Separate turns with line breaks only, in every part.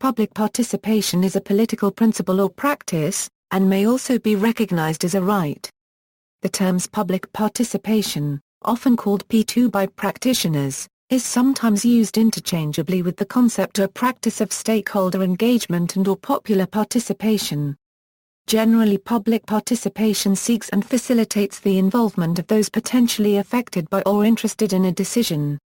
Public participation is a political principle or practice, and may also be recognized as a right. The terms public participation, often called P2 by practitioners, is sometimes used interchangeably with the concept or practice of stakeholder engagement and/or popular participation. Generally, public participation seeks and facilitates the involvement of those potentially affected by or interested in a decision.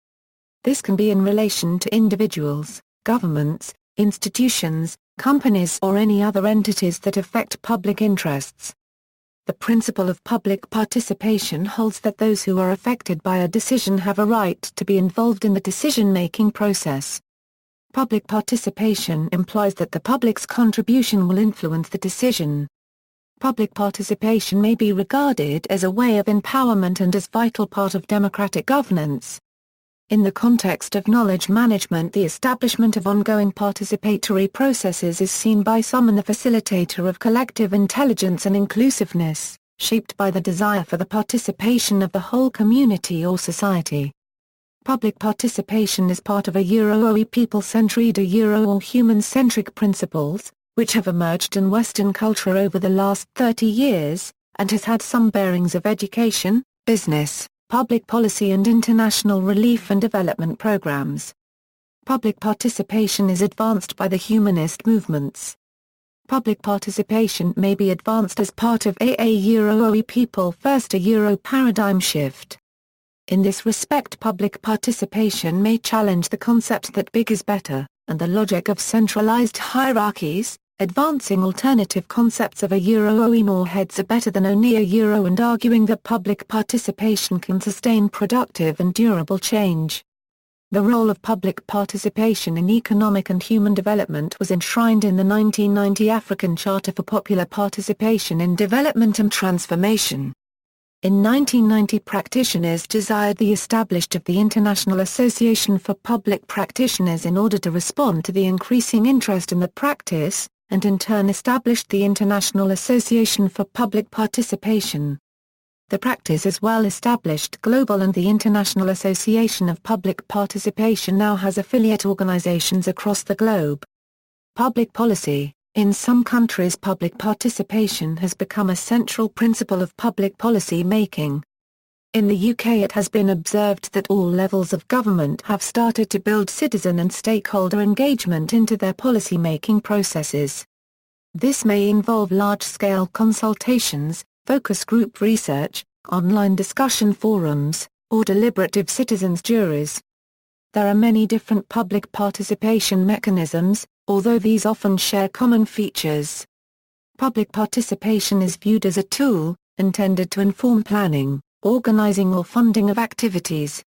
This can be in relation to individuals, governments, institutions, companies or any other entities that affect public interests. The principle of public participation holds that those who are affected by a decision have a right to be involved in the decision-making process. Public participation implies that the public's contribution will influence the decision. Public participation may be regarded as a way of empowerment and as vital part of democratic governance. In the context of knowledge management, the establishment of ongoing participatory processes is seen by some as the facilitator of collective intelligence and inclusiveness, shaped by the desire for the participation of the whole community or society. Public participation is part of a Euro people-centered or human-centric principles, which have emerged in Western culture over the last 30 years, and has had some bearings of education, business, public policy and international relief and development programs. Public participation is advanced by the humanist movements. Public participation may be advanced as part of a Euro people first a Euro paradigm shift. In this respect, public participation may challenge the concept that big is better, and the logic of centralized hierarchies, advancing alternative concepts of a Euro more heads are better than only a Euro and arguing that public participation can sustain productive and durable change. The role of public participation in economic and human development was enshrined in the 1990 African Charter for Popular Participation in Development and Transformation. In 1990, practitioners desired the establishment of the International Association for Public Practitioners in order to respond to the increasing interest in the practice, and in turn established the International Association for Public Participation. The practice is well established global, and the International Association of Public Participation now has affiliate organizations across the globe. Public policy. In some countries, public participation has become a central principle of public policy making. In the UK, it has been observed that all levels of government have started to build citizen and stakeholder engagement into their policy-making processes. This may involve large-scale consultations, focus group research, online discussion forums, or deliberative citizens' juries. There are many different public participation mechanisms, although these often share common features. Public participation is viewed as a tool, intended to inform planning, organizing or funding of activities.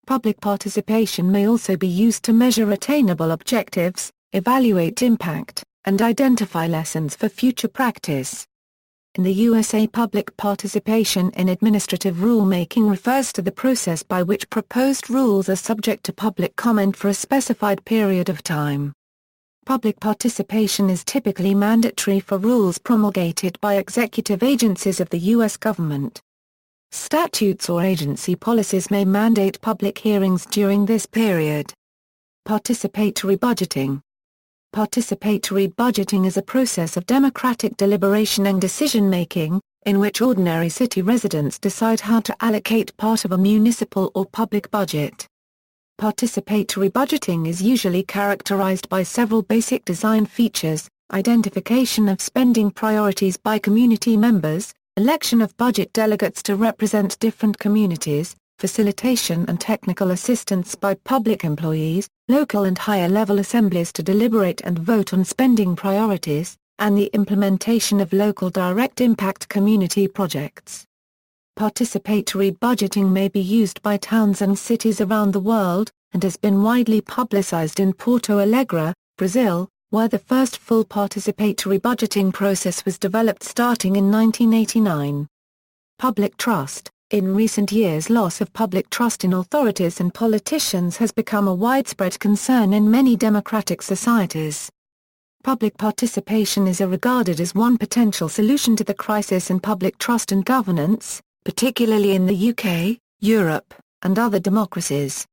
Public participation may also be used to measure attainable objectives, evaluate impact, and identify lessons for future practice. In the USA, public participation in administrative rulemaking refers to the process by which proposed rules are subject to public comment for a specified period of time. Public participation is typically mandatory for rules promulgated by executive agencies of the U.S. government. Statutes or agency policies may mandate public hearings during this period. Participatory budgeting. Participatory budgeting is a process of democratic deliberation and decision-making, in which ordinary city residents decide how to allocate part of a municipal or public budget. Participatory budgeting is usually characterized by several basic design features: identification of spending priorities by community members, election of budget delegates to represent different communities, facilitation and technical assistance by public employees, local and higher-level assemblies to deliberate and vote on spending priorities, and the implementation of local direct impact community projects. Participatory budgeting may be used by towns and cities around the world, and has been widely publicized in Porto Alegre, Brazil, where the first full participatory budgeting process was developed starting in 1989. Public trust. In recent years, loss of public trust in authorities and politicians has become a widespread concern in many democratic societies. Public participation is regarded as one potential solution to the crisis in public trust and governance, particularly in the UK, Europe, and other democracies.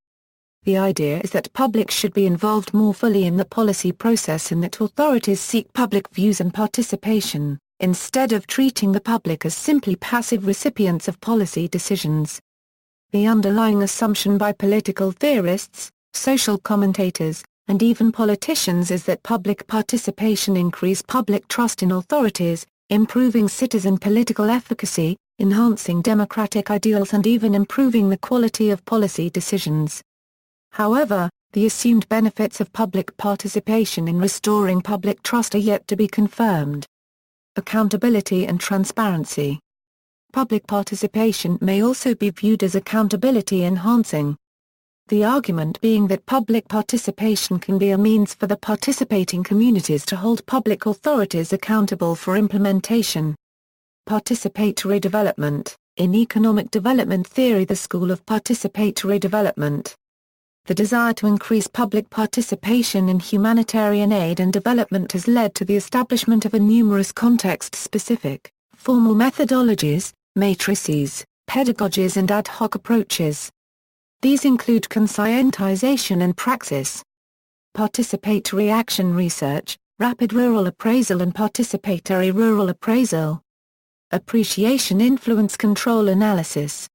The idea is that public should be involved more fully in the policy process and that authorities seek public views and participation, instead of treating the public as simply passive recipients of policy decisions. The underlying assumption by political theorists, social commentators, and even politicians is that public participation increases public trust in authorities, improving citizen political efficacy, enhancing democratic ideals and even improving the quality of policy decisions. However, the assumed benefits of public participation in restoring public trust are yet to be confirmed. Accountability and transparency. Public participation may also be viewed as accountability enhancing. The argument being that public participation can be a means for the participating communities to hold public authorities accountable for implementation. Participatory development. In economic development theory, the school of participatory development. The desire to increase public participation in humanitarian aid and development has led to the establishment of numerous context-specific, formal methodologies, matrices, pedagogies and ad hoc approaches. These include conscientization and praxis, participatory action research, rapid rural appraisal and participatory rural appraisal, appreciation influence control analysis,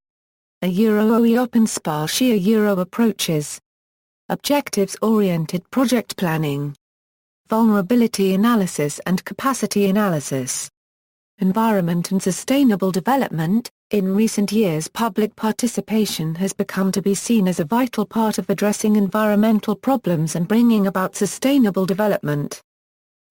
OE open spatial Euro approaches, objectives-oriented project planning, vulnerability analysis and capacity analysis. Environment and sustainable development. In recent years, public participation has become to be seen as a vital part of addressing environmental problems and bringing about sustainable development.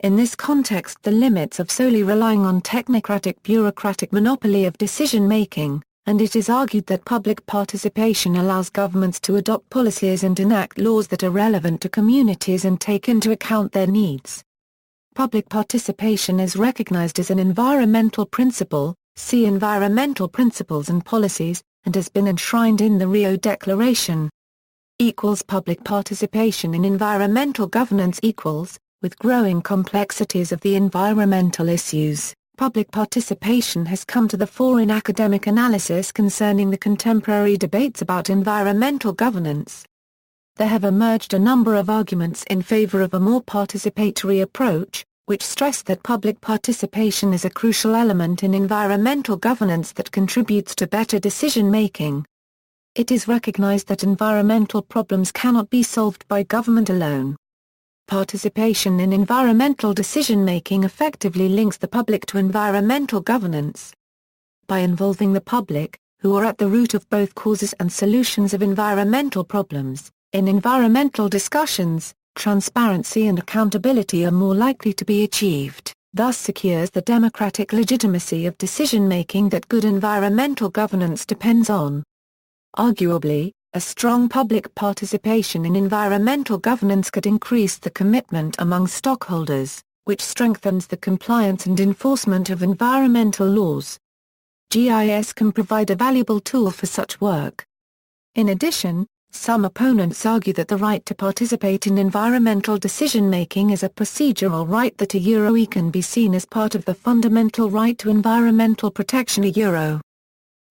In this context, the limits of solely relying on technocratic bureaucratic monopoly of decision-making, and it is argued that public participation allows governments to adopt policies and enact laws that are relevant to communities and take into account their needs. Public participation is recognized as an environmental principle, see Environmental Principles and Policies, and has been enshrined in the Rio Declaration. Public participation in environmental governance equals, with growing complexities of the environmental issues, public participation has come to the fore in academic analysis concerning the contemporary debates about environmental governance. There have emerged a number of arguments in favor of a more participatory approach, which stress that public participation is a crucial element in environmental governance that contributes to better decision-making. It is recognized that environmental problems cannot be solved by government alone. Participation in environmental decision-making effectively links the public to environmental governance. By involving the public, who are at the root of both causes and solutions of environmental problems, in environmental discussions, transparency and accountability are more likely to be achieved, thus secures the democratic legitimacy of decision-making that good environmental governance depends on. Arguably, a strong public participation in environmental governance could increase the commitment among stockholders, which strengthens the compliance and enforcement of environmental laws. GIS can provide a valuable tool for such work. In addition, some opponents argue that the right to participate in environmental decision-making is a procedural right that a can be seen as part of the fundamental right to environmental protection a.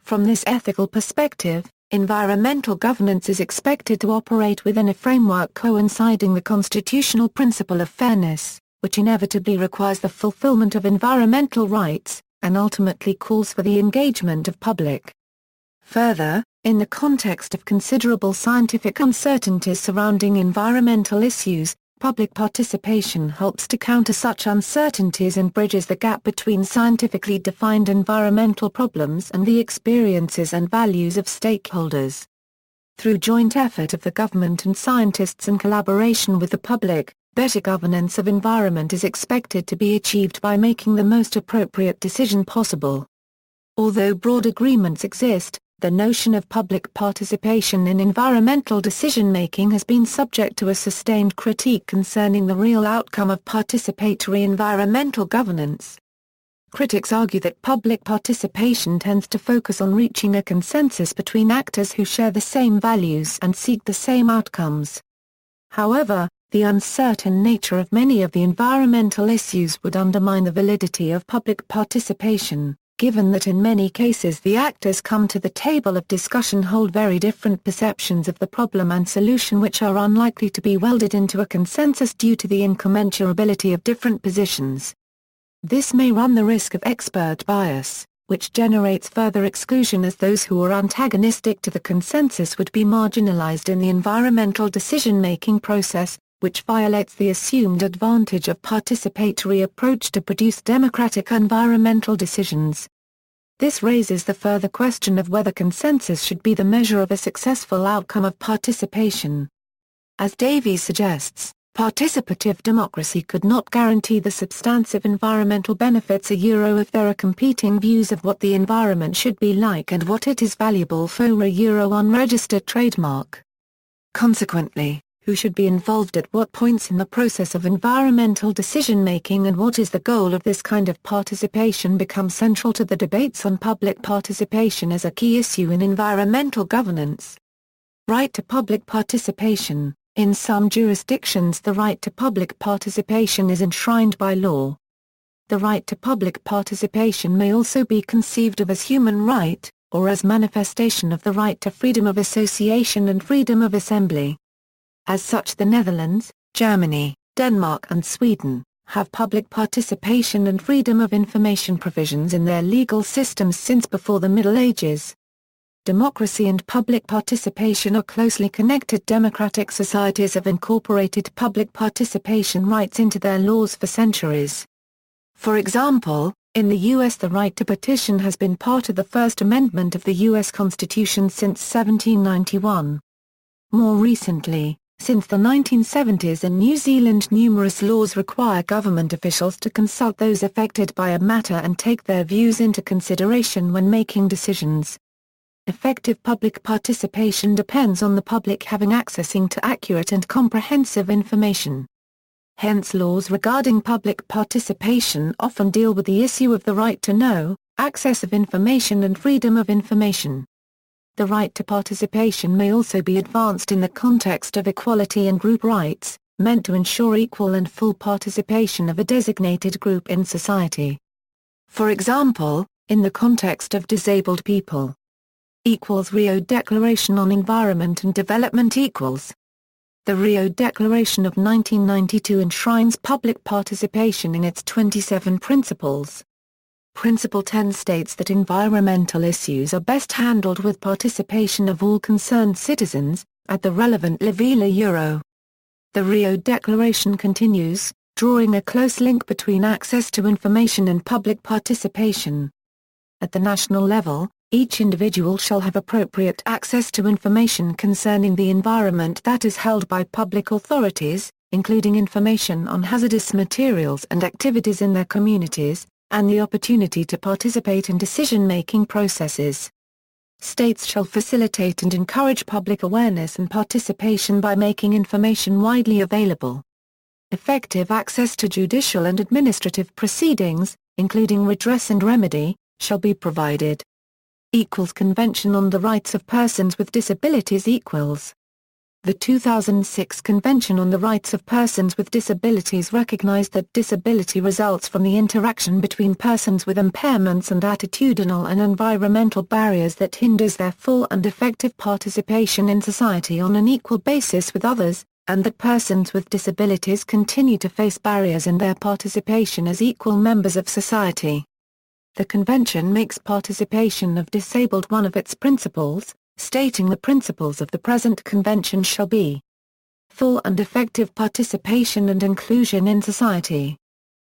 From this ethical perspective, environmental governance is expected to operate within a framework coinciding the constitutional principle of fairness, which inevitably requires the fulfillment of environmental rights, and ultimately calls for the engagement of public. Further, in the context of considerable scientific uncertainties surrounding environmental issues, public participation helps to counter such uncertainties and bridges the gap between scientifically defined environmental problems and the experiences and values of stakeholders. Through joint effort of the government and scientists in collaboration with the public, better governance of environment is expected to be achieved by making the most appropriate decision possible. Although broad agreements exist, the notion of public participation in environmental decision-making has been subject to a sustained critique concerning the real outcome of participatory environmental governance. Critics argue that public participation tends to focus on reaching a consensus between actors who share the same values and seek the same outcomes. However, the uncertain nature of many of the environmental issues would undermine the validity of public participation, given that in many cases the actors come to the table of discussion hold very different perceptions of the problem and solution which are unlikely to be welded into a consensus due to the incommensurability of different positions. This may run the risk of expert bias, which generates further exclusion as those who are antagonistic to the consensus would be marginalized in the environmental decision-making process, which violates the assumed advantage of participatory approach to produce democratic environmental decisions. This raises the further question of whether consensus should be the measure of a successful outcome of participation. As Davies suggests, participative democracy could not guarantee the substantive environmental benefits if there are competing views of what the environment should be like and what it is valuable for a unregistered trademark. Consequently, who should be involved at what points in the process of environmental decision-making and what is the goal of this kind of participation becomes central to the debates on public participation as a key issue in environmental governance. Right to public participation. In some jurisdictions the right to public participation is enshrined by law. The right to public participation may also be conceived of as human right, or as manifestation of the right to freedom of association and freedom of assembly. As such, the Netherlands, Germany, Denmark and Sweden have public participation and freedom of information provisions in their legal systems since before the Middle Ages. Democracy and public participation are closely connected. Democratic societies have incorporated public participation rights into their laws for centuries. For example, in the U.S. the right to petition has been part of the First Amendment of the U.S. Constitution since 1791. More recently, since the 1970s in New Zealand numerous laws require government officials to consult those affected by a matter and take their views into consideration when making decisions. Effective public participation depends on the public having access to accurate and comprehensive information. Hence laws regarding public participation often deal with the issue of the right to know, access of information and freedom of information. The right to participation may also be advanced in the context of equality and group rights, meant to ensure equal and full participation of a designated group in society. For example, in the context of disabled people. Rio Declaration on Environment and Development equals. The Rio Declaration of 1992 enshrines public participation in its 27 principles. Principle 10 states that environmental issues are best handled with participation of all concerned citizens, at the relevant level. The Rio Declaration continues, drawing a close link between access to information and public participation. At the national level, each individual shall have appropriate access to information concerning the environment that is held by public authorities, including information on hazardous materials and activities in their communities, and the opportunity to participate in decision-making processes. States shall facilitate and encourage public awareness and participation by making information widely available. Effective access to judicial and administrative proceedings, including redress and remedy, shall be provided. Convention on the Rights of Persons with Disabilities equals. The 2006 Convention on the Rights of Persons with Disabilities recognized that disability results from the interaction between persons with impairments and attitudinal and environmental barriers that hinders their full and effective participation in society on an equal basis with others, and that persons with disabilities continue to face barriers in their participation as equal members of society. The Convention makes participation of disabled one of its principles, stating the principles of the present Convention shall be full and effective participation and inclusion in society.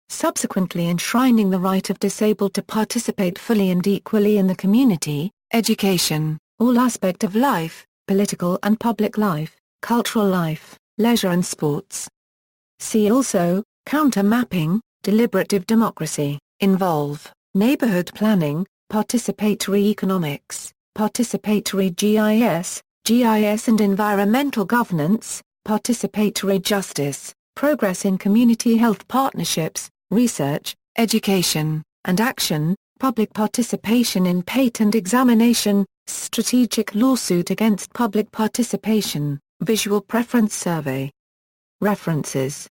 Subsequently enshrining the right of disabled to participate fully and equally in the community, education, all aspect of life, political and public life, cultural life, leisure and sports. See also, counter-mapping, deliberative democracy, involve, neighborhood planning, participatory economics, participatory GIS and environmental governance, participatory justice, progress in community health partnerships, research, education, and action, public participation in patent examination, strategic lawsuit against public participation, visual preference survey. References